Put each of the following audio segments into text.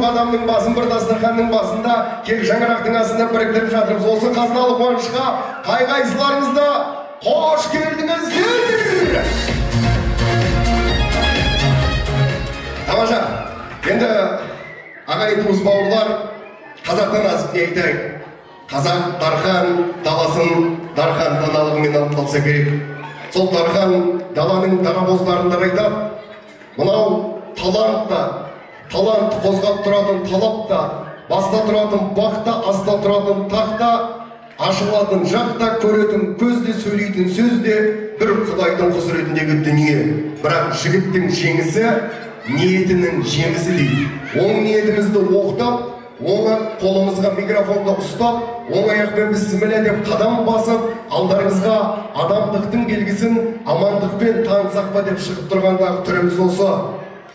адамның басын бір дастарханның басында кек жаңғырақтың астында біріктіріп жатырмыз. Осы қазыналы қуанышқа қай-қайсыларыңызды қош келдіңіздер. Тамаша, енді ағайын туыс бауырлар, қазақтан азып не айтайын? Қазақ Дархан даласын Дархан даналығымен алып қалса керек. Сол Дархан даланың дарабоздарында айтады, мынау талант қозғап тұратын талапта, баста тұратын бақта, аста тұратын тақта, ашылатын жақта, көретін көзде, сөйлейтін сөзде бір Құдайдың құзыретіндегі дүние. Бірақ жігіттің жеңісі ниетінің жемісі дейді. Оң ниетімізді оқтап, оңы қолымызға микрофонды ұстап, оң аяқпен бісміллә деп қадам басып, алдарыңызға адамдықтың белгісін амандықпен танысақ па деп шығып тұрғандағы түріміз осы.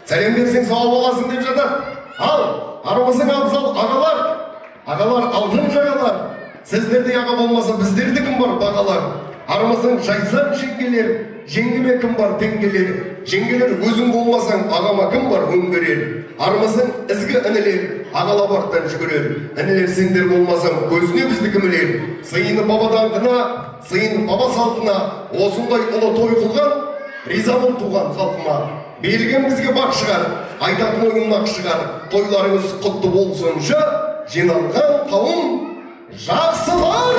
Сәлем берсең сау боласың деп жатады. Ал, арамыздың абзал ағалар алтын жағалар. Сіздерде аға болмаса біздерде кім бар бағалар. Арамыздың жайсан жеңгелер, жеңгеме кім бар теңгелер. Жеңгелер өзің болмасаң ағама кім бар өң берер. Арамыздың ізгі інілер, ағала бартан жүгірер. Інілер сендер болмасаң көзіне бізді кімілер. Сыйыны бабадан ғына, сыйыны баба салтына, осындай ұлы той қылған, ризамын туған халқыма. Берген бізге бақ шығар, айтатын ойым нақ шығар. Тойларыңыз құтты болсыншы, жиналған қауым жақсылар.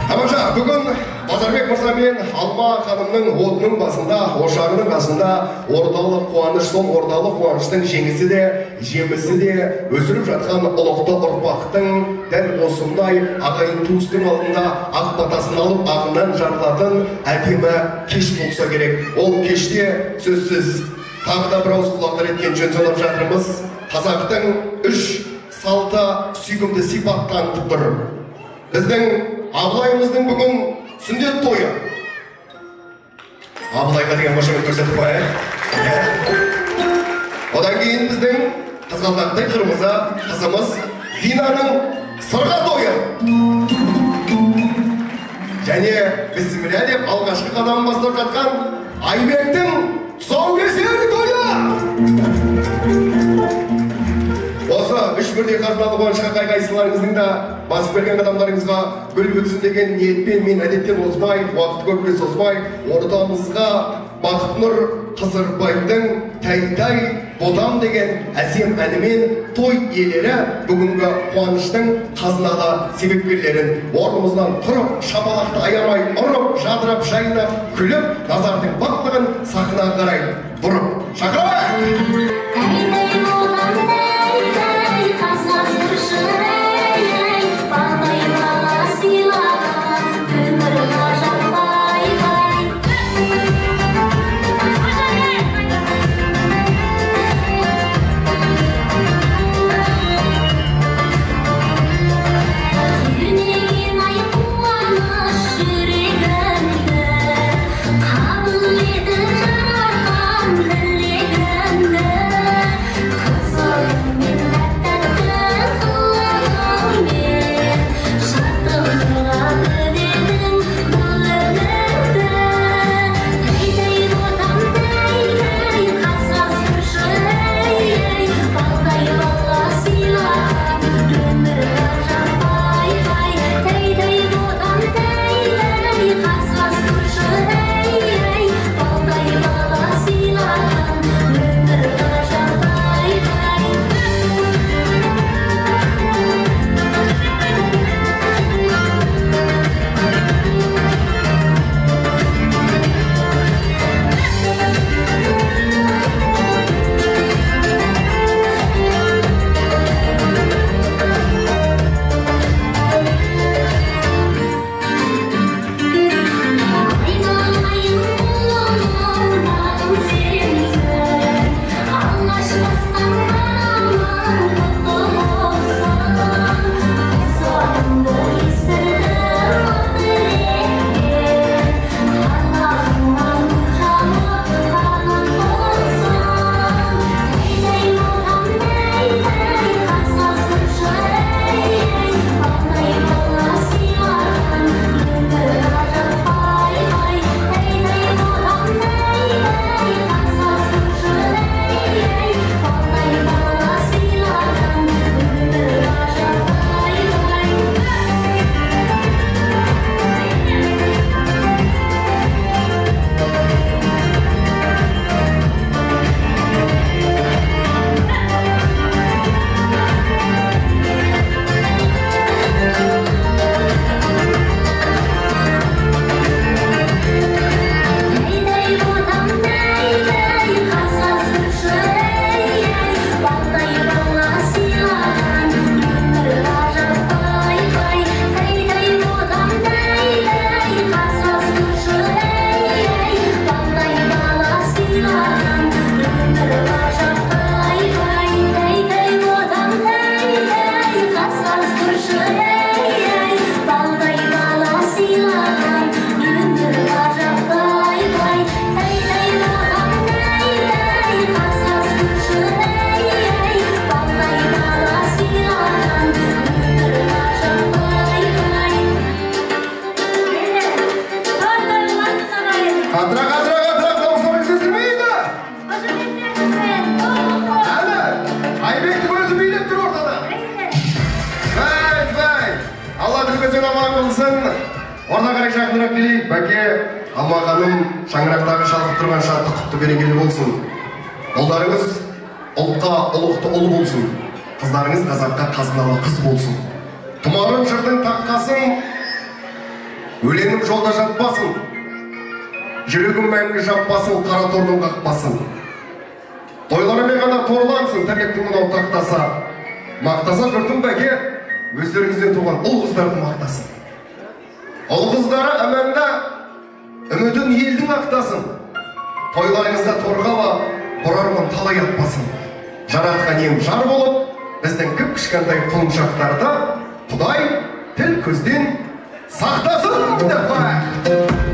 Тамаша, бүгін Базарбек мырза мен Алма ханымның отының басында, ошағының қасында ордалық қуаныш, сол ордалық қуаныштың жеңісі де, жемісі де өсіріп жатқан ұлықты ұрпақтың дәл осындай ағайын туыстың алдында ақ батасын алып ағынан жарылатын әдемі кеш болса керек. Ол кеште сөзсіз тағы да бір ауыз құлақтар еткен жөн санап жатырмыз. Қазақтың үш салты сүйкімді сипат танытып тұр. Біздің Абылайымыздың бүгін сүндет тойы. Абылайға деген қошемет көрсетіп қояйық. Одан кейін біздің қызғалдақты қырмызы қызымыз Динаның сырға тойы. Және бісміллә деп алғашқы қадамын бастап жатқан Айбектің тұсаукесер тойы. Осы үш бірдей қазыналы қуанышқа қай-қайсыларыңыздың да басып берген адамдарыңызға гүл бітсін деген ниетпен мен әдеттен озбай, уақыт көпке созбай, ортамызға Бақыт Нұр Қызырбайдың Тай-тай ботам деген әсем әнімен той иелері бүгінгі қуаныштың қазыналы себепкерлерін орнымыздан тұрып, шапалақты аямай ұрып, жадырап, жайнап, күліп, назардың барлығын сахнаға қарай бұрып шақырайық. Kabul edin jaratan dillegimde. Қатырақ, дауыстарыңыз естілмейді. Әлі, Айбектің өзі билеп тұр ортада. Бәй, Алла дүлгізен аман қылсын. Орна қарай жақынырақ келейік. Бәке, Алмағаным шаңырақтағы шалқып тұрған шаттық құтты берекелі болсын. Ұлдарыңыз ұлтқа ұлықты ұл болсын. Қыздарыңыз қазаққа қазыналы қыз болсын. Тұмарым жырдың таққасын, өлеңім жолда жатпасын. Жүрегім мәңгі жаппасын, қара тордың қақпасын. Тойларымен ғана торлансын, тірліктің мынау тақтаса. Мақтаса жұртың бәке, өздеріңізден туған ұл қыздарды мақтасын. Ұл қыздары әмәнда үмітін елдің ақтасын. Тойларыңызда торғала, бұрармын талай атпасын. Жаратқан ем жар болып, біздің кіп-кішкентай құлыншақтарда Құдай тіл көзден сақтасын деп қояйық.